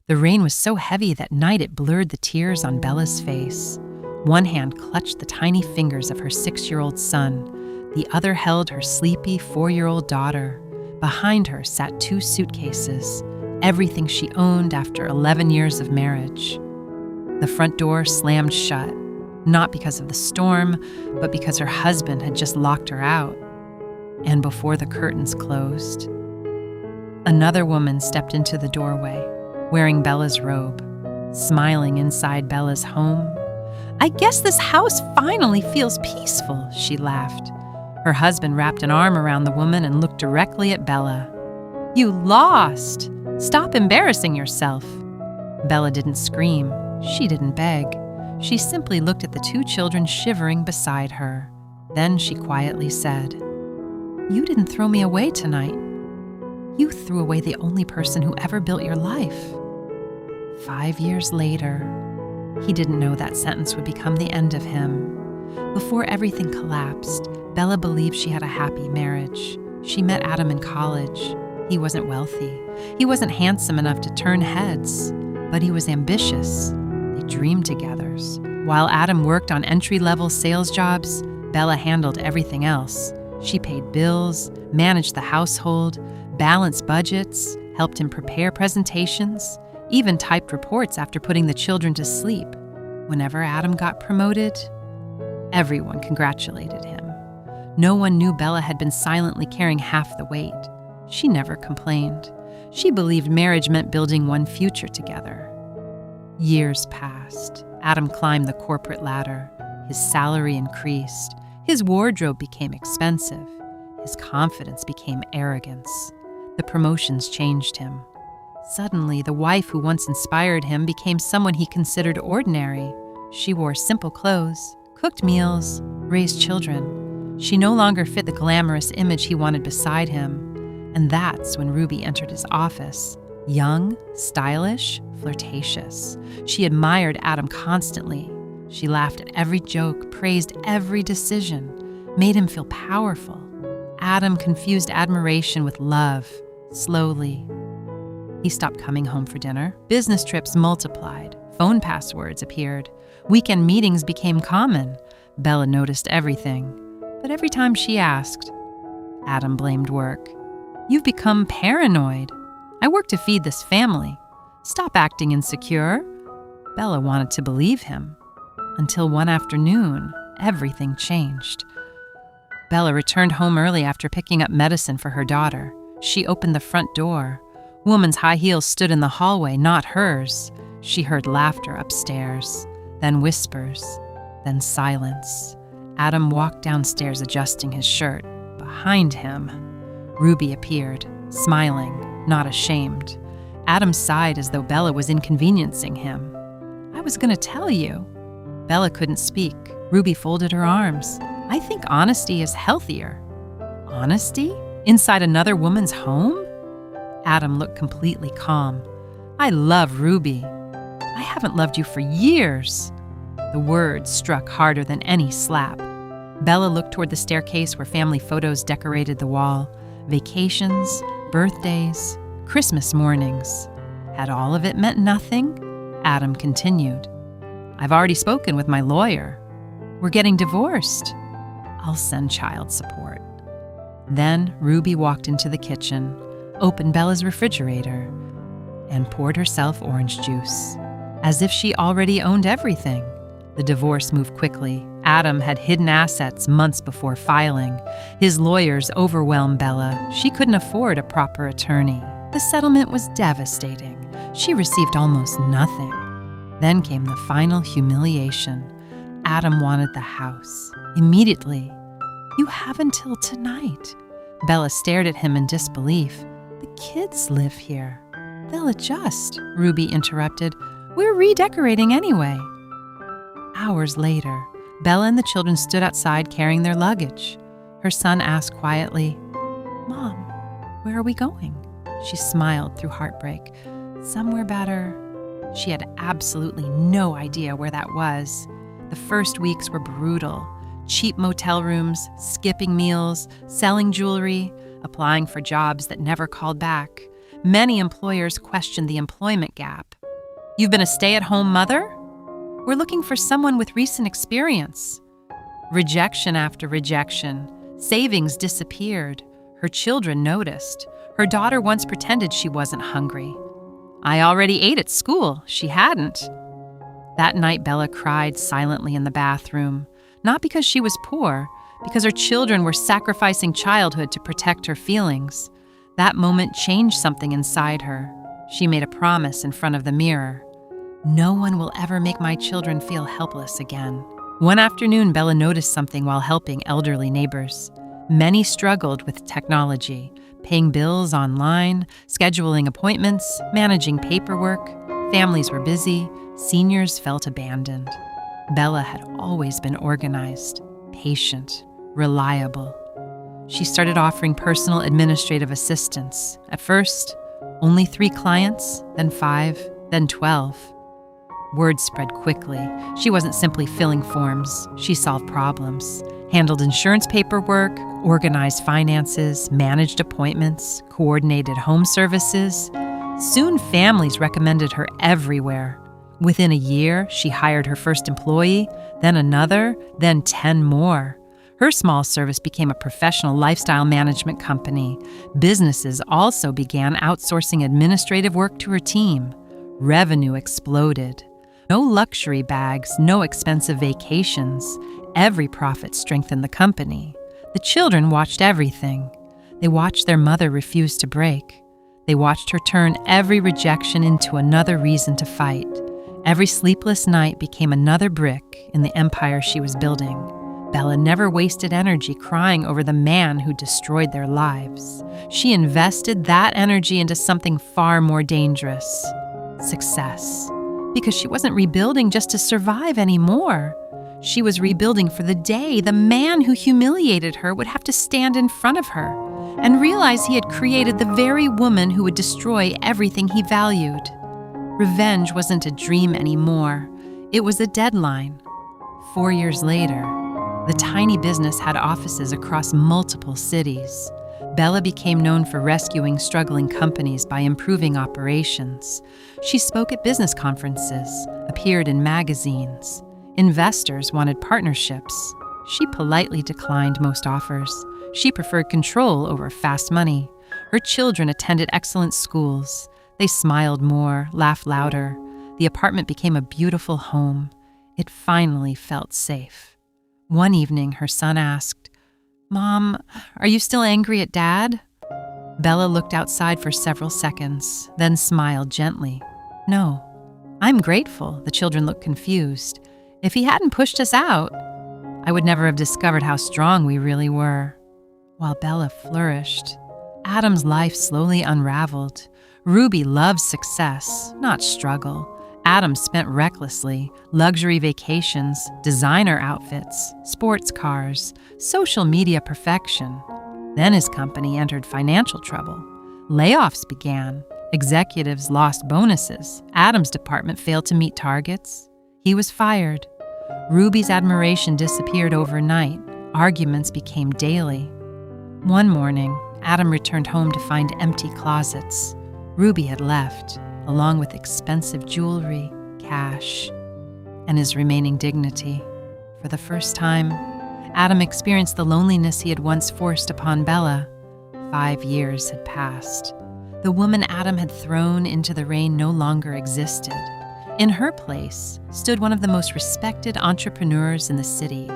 The rain was so heavy that night it blurred the tears on Bella's face. One hand clutched the tiny fingers of her 6-year-old son. The other held her sleepy 4-year-old daughter. Behind her sat 2 suitcases, everything she owned after 11 years of marriage. The front door slammed shut, not because of the storm, but because her husband had just locked her out. And before the curtains closed, another woman stepped into the doorway, wearing Bella's robe, smiling inside Bella's home. "I guess this house finally feels peaceful," she laughed. Her husband wrapped an arm around the woman and looked directly at Bella. "You lost! Stop embarrassing yourself." Bella didn't scream. She didn't beg. She simply looked at the 2 children shivering beside her. Then she quietly said, "You didn't throw me away tonight. You threw away the only person who ever built your life." 5 years later, he didn't know that sentence would become the end of him. Before everything collapsed, Bella believed she had a happy marriage. She met Adam in college. He wasn't wealthy. He wasn't handsome enough to turn heads, but he was ambitious. They dreamed together. While Adam worked on entry-level sales jobs, Bella handled everything else. She paid bills, managed the household, balanced budgets, helped him prepare presentations, even typed reports after putting the children to sleep. Whenever Adam got promoted, everyone congratulated him. No one knew Bella had been silently carrying half the weight. She never complained. She believed marriage meant building one future together. Years passed. Adam climbed the corporate ladder. His salary increased. His wardrobe became expensive. His confidence became arrogance. The promotions changed him. Suddenly, the wife who once inspired him became someone he considered ordinary. She wore simple clothes, cooked meals, raised children. She no longer fit the glamorous image he wanted beside him. And that's when Ruby entered his office. Young, stylish, flirtatious. She admired Adam constantly. She laughed at every joke, praised every decision, made him feel powerful. Adam confused admiration with love, slowly. He stopped coming home for dinner. Business trips multiplied. Phone passwords appeared. Weekend meetings became common. Bella noticed everything. But every time she asked, Adam blamed work. "You've become paranoid. I work to feed this family. Stop acting insecure." Bella wanted to believe him. Until one afternoon, everything changed. Bella returned home early after picking up medicine for her daughter. She opened the front door. Woman's high heels stood in the hallway, not hers. She heard laughter upstairs, then whispers, then silence. Adam walked downstairs adjusting his shirt. Behind him, Ruby appeared, smiling, not ashamed. Adam sighed as though Bella was inconveniencing him. "I was going to tell you." Bella couldn't speak. Ruby folded her arms. "I think honesty is healthier." "Honesty? Inside another woman's home?" Adam looked completely calm. "I love Ruby. I haven't loved you for years." The words struck harder than any slap. Bella looked toward the staircase where family photos decorated the wall. Vacations, birthdays, Christmas mornings. Had all of it meant nothing? Adam continued. "I've already spoken with my lawyer. We're getting divorced. I'll send child support." Then Ruby walked into the kitchen, opened Bella's refrigerator, and poured herself orange juice, as if she already owned everything. The divorce moved quickly. Adam had hidden assets months before filing. His lawyers overwhelmed Bella. She couldn't afford a proper attorney. The settlement was devastating. She received almost nothing. Then came the final humiliation. Adam wanted the house. Immediately. "You have until tonight." Bella stared at him in disbelief. "The kids live here. They'll adjust," Ruby interrupted. "We're redecorating anyway." Hours later, Bella and the children stood outside carrying their luggage. Her son asked quietly, "Mom, where are we going?" She smiled through heartbreak. "Somewhere better." She had absolutely no idea where that was. The first weeks were brutal. Cheap motel rooms, skipping meals, selling jewelry, applying for jobs that never called back. Many employers questioned the employment gap. You've been a stay-at-home mother? We're looking for someone with recent experience. Rejection after rejection. Savings disappeared. Her children noticed. Her daughter once pretended she wasn't hungry. I already ate at school. She hadn't. That night, Bella cried silently in the bathroom, not because she was poor, because her children were sacrificing childhood to protect her feelings. That moment changed something inside her. She made a promise in front of the mirror. No one will ever make my children feel helpless again. One afternoon, Bella noticed something while helping elderly neighbors. Many struggled with technology, paying bills online, scheduling appointments, managing paperwork. Families were busy. Seniors felt abandoned. Bella had always been organized, patient, reliable. She started offering personal administrative assistance. At first, only 3 clients, then 5, then 12. Word spread quickly. She wasn't simply filling forms. She solved problems, handled insurance paperwork, organized finances, managed appointments, coordinated home services. Soon families recommended her everywhere. Within a year, she hired her first employee, then another, then 10 more. Her small service became a professional lifestyle management company. Businesses also began outsourcing administrative work to her team. Revenue exploded. No luxury bags, no expensive vacations. Every profit strengthened the company. The children watched everything. They watched their mother refuse to break. They watched her turn every rejection into another reason to fight. Every sleepless night became another brick in the empire she was building. Bella never wasted energy crying over the man who destroyed their lives. She invested that energy into something far more dangerous: success. Because she wasn't rebuilding just to survive anymore. She was rebuilding for the day the man who humiliated her would have to stand in front of her and realize he had created the very woman who would destroy everything he valued. Revenge wasn't a dream anymore. It was a deadline. 4 years later, the tiny business had offices across multiple cities. Bella became known for rescuing struggling companies by improving operations. She spoke at business conferences, appeared in magazines. Investors wanted partnerships. She politely declined most offers. She preferred control over fast money. Her children attended excellent schools. They smiled more, laughed louder. The apartment became a beautiful home. It finally felt safe. One evening, her son asked, "Mom, are you still angry at Dad?" Bella looked outside for several seconds, then smiled gently. "No, I'm grateful." The children looked confused. "If he hadn't pushed us out, I would never have discovered how strong we really were." While Bella flourished, Adam's life slowly unraveled. Ruby loved success, not struggle. Adam spent recklessly: luxury vacations, designer outfits, sports cars, social media perfection. Then his company entered financial trouble. Layoffs began. Executives lost bonuses. Adam's department failed to meet targets. He was fired. Ruby's admiration disappeared overnight. Arguments became daily. One morning, Adam returned home to find empty closets. Ruby had left, along with expensive jewelry, cash, and his remaining dignity. For the first time, Adam experienced the loneliness he had once forced upon Bella. 5 years had passed. The woman Adam had thrown into the rain no longer existed. In her place stood one of the most respected entrepreneurs in the city.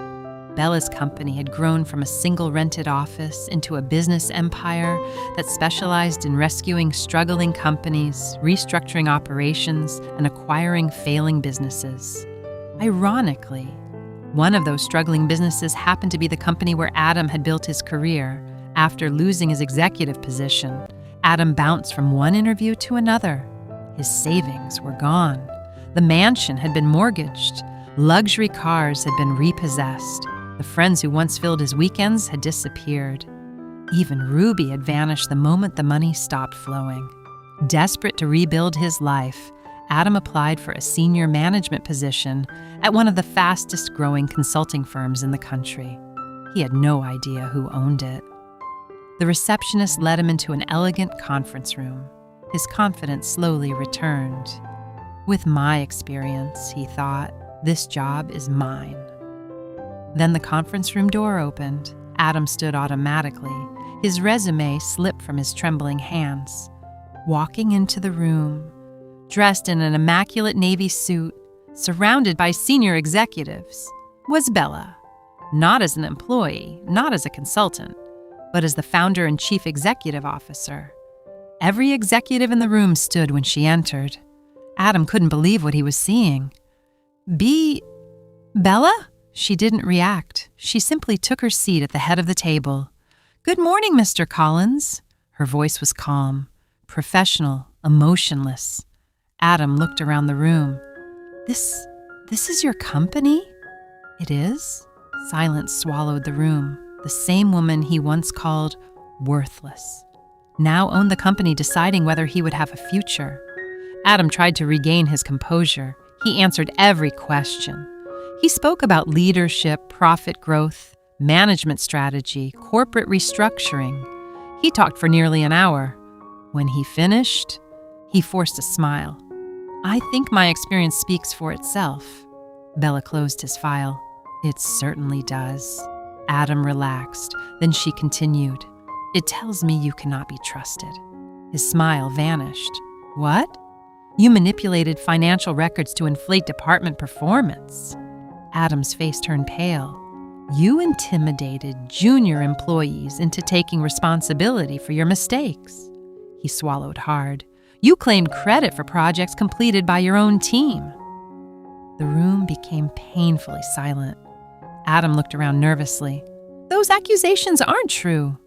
Bella's company had grown from a single rented office into a business empire that specialized in rescuing struggling companies, restructuring operations, and acquiring failing businesses. Ironically, one of those struggling businesses happened to be the company where Adam had built his career. After losing his executive position, Adam bounced from one interview to another. His savings were gone. The mansion had been mortgaged. Luxury cars had been repossessed. The friends who once filled his weekends had disappeared. Even Ruby had vanished the moment the money stopped flowing. Desperate to rebuild his life, Adam applied for a senior management position at one of the fastest-growing consulting firms in the country. He had no idea who owned it. The receptionist led him into an elegant conference room. His confidence slowly returned. With my experience, he thought, this job is mine. Then the conference room door opened. Adam stood automatically. His resume slipped from his trembling hands. Walking into the room, dressed in an immaculate navy suit, surrounded by senior executives, was Bella. Not as an employee, not as a consultant, but as the founder and chief executive officer. Every executive in the room stood when she entered. Adam couldn't believe what he was seeing. Bella? She didn't react. She simply took her seat at the head of the table. "Good morning, Mr. Collins." Her voice was calm, professional, emotionless. Adam looked around the room. This is your company?" "It is." Silence swallowed the room. The same woman he once called worthless now owned the company, deciding whether he would have a future. Adam tried to regain his composure. He answered every question. He spoke about leadership, profit growth, management strategy, corporate restructuring. He talked for nearly an hour. When he finished, he forced a smile. "I think my experience speaks for itself." Bella closed his file. "It certainly does." Adam relaxed. Then she continued. "It tells me you cannot be trusted." His smile vanished. "What?" "You manipulated financial records to inflate department performance." Adam's face turned pale. "You intimidated junior employees into taking responsibility for your mistakes." He swallowed hard. "You claimed credit for projects completed by your own team." The room became painfully silent. Adam looked around nervously. "Those accusations aren't true."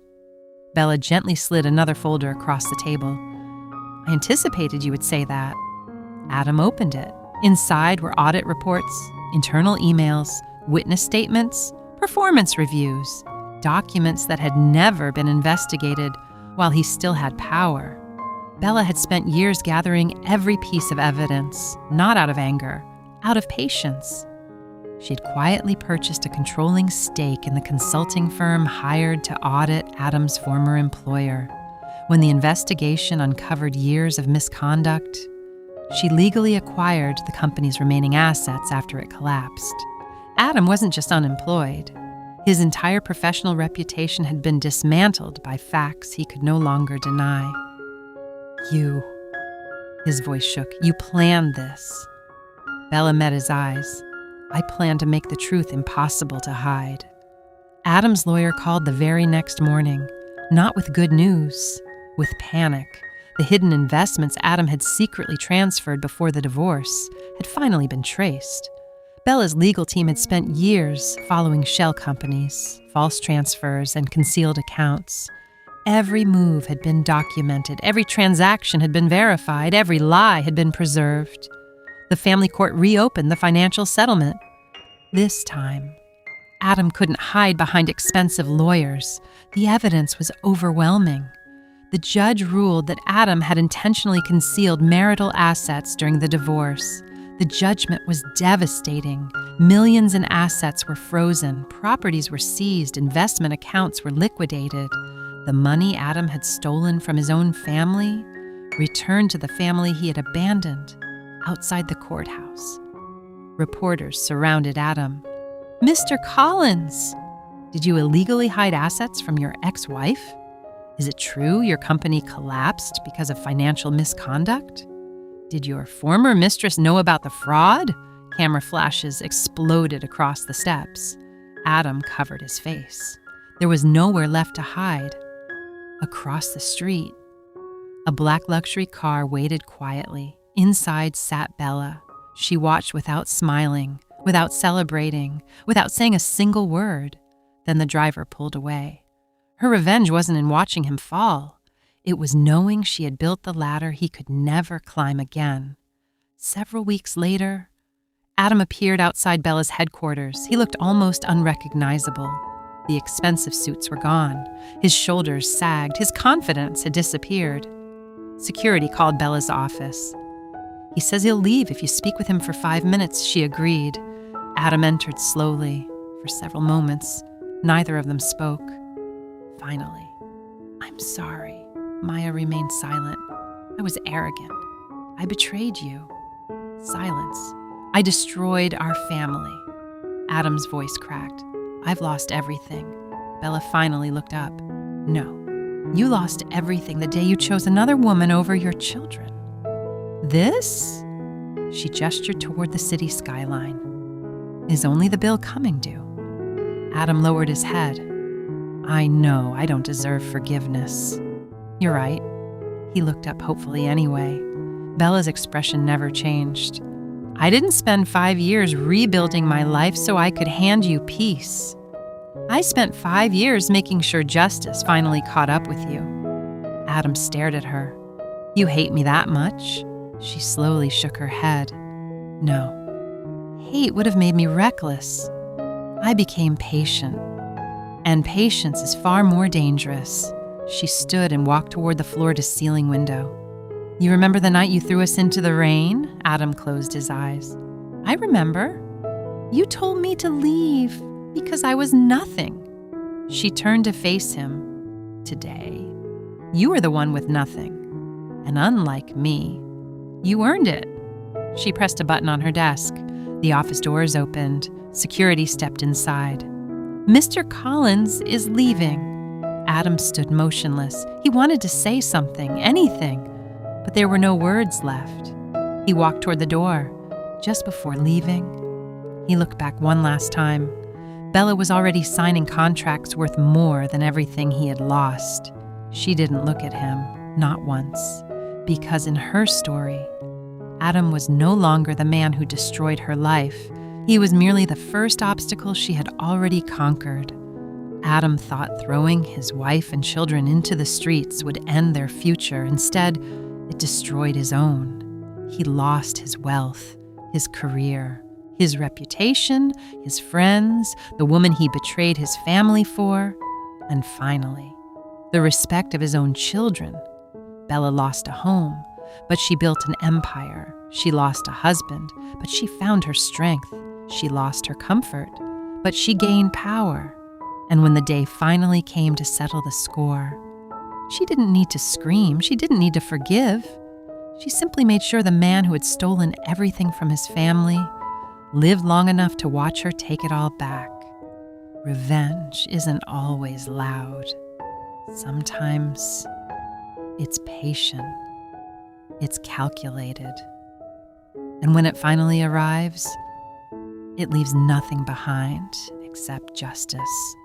Bella gently slid another folder across the table. "I anticipated you would say that." Adam opened it. Inside were audit reports, internal emails, witness statements, performance reviews, documents that had never been investigated while he still had power. Bella had spent years gathering every piece of evidence, not out of anger, out of patience. She'd quietly purchased a controlling stake in the consulting firm hired to audit Adam's former employer. When the investigation uncovered years of misconduct, she legally acquired the company's remaining assets after it collapsed. Adam wasn't just unemployed. His entire professional reputation had been dismantled by facts he could no longer deny. "You," his voice shook, "you planned this." Bella met his eyes. "I planned to make the truth impossible to hide." Adam's lawyer called the very next morning, not with good news, with panic. The hidden investments Adam had secretly transferred before the divorce had finally been traced. Bella's legal team had spent years following shell companies, false transfers, and concealed accounts. Every move had been documented, every transaction had been verified, every lie had been preserved. The family court reopened the financial settlement. This time, Adam couldn't hide behind expensive lawyers. The evidence was overwhelming. The judge ruled that Adam had intentionally concealed marital assets during the divorce. The judgment was devastating. Millions in assets were frozen, properties were seized, investment accounts were liquidated. The money Adam had stolen from his own family returned to the family he had abandoned outside the courthouse. Reporters surrounded Adam. "Mr. Collins, did you illegally hide assets from your ex-wife? Is it true your company collapsed because of financial misconduct? Did your former mistress know about the fraud?" Camera flashes exploded across the steps. Adam covered his face. There was nowhere left to hide. Across the street, a black luxury car waited quietly. Inside sat Bella. She watched without smiling, without celebrating, without saying a single word. Then the driver pulled away. Her revenge wasn't in watching him fall. It was knowing she had built the ladder he could never climb again. Several weeks later, Adam appeared outside Bella's headquarters. He looked almost unrecognizable. The expensive suits were gone. His shoulders sagged. His confidence had disappeared. Security called Bella's office. "He says he'll leave if you speak with him for 5 minutes," she agreed. Adam entered slowly. For several moments, neither of them spoke. Finally, "I'm sorry." Maya remained silent. "I was arrogant. I betrayed you." Silence. I destroyed our family. Adam's voice cracked. I've lost everything. Bella finally looked up. No, you lost everything the day you chose another woman over your children. This? She gestured toward the city skyline. Is only the bill coming due? Adam lowered his head. I know I don't deserve forgiveness. You're right. He looked up hopefully anyway. Bella's expression never changed. I didn't spend 5 years rebuilding my life so I could hand you peace. I spent 5 years making sure justice finally caught up with you. Adam stared at her. You hate me that much? She slowly shook her head. No. Hate would have made me reckless. I became patient. And patience is far more dangerous. She stood and walked toward the floor-to-ceiling window. You remember the night you threw us into the rain? Adam closed his eyes. I remember. You told me to leave because I was nothing. She turned to face him. Today, you are the one with nothing. And unlike me, you earned it. She pressed a button on her desk. The office doors opened. Security stepped inside. Mr. Collins is leaving. Adam stood motionless. He wanted to say something, anything, but there were no words left. He walked toward the door. Just before leaving, he looked back one last time. Bella was already signing contracts worth more than everything he had lost. She didn't look at him, not once, because in her story, Adam was no longer the man who destroyed her life. He was merely the first obstacle she had already conquered. Adam thought throwing his wife and children into the streets would end their future. Instead, it destroyed his own. He lost his wealth, his career, his reputation, his friends, the woman he betrayed his family for, and finally, the respect of his own children. Bella lost a home, but she built an empire. She lost a husband, but she found her strength. She lost her comfort, but she gained power. And when the day finally came to settle the score, she didn't need to scream. She didn't need to forgive. She simply made sure the man who had stolen everything from his family lived long enough to watch her take it all back. Revenge isn't always loud. Sometimes it's patient. It's calculated. And when it finally arrives, it leaves nothing behind except justice.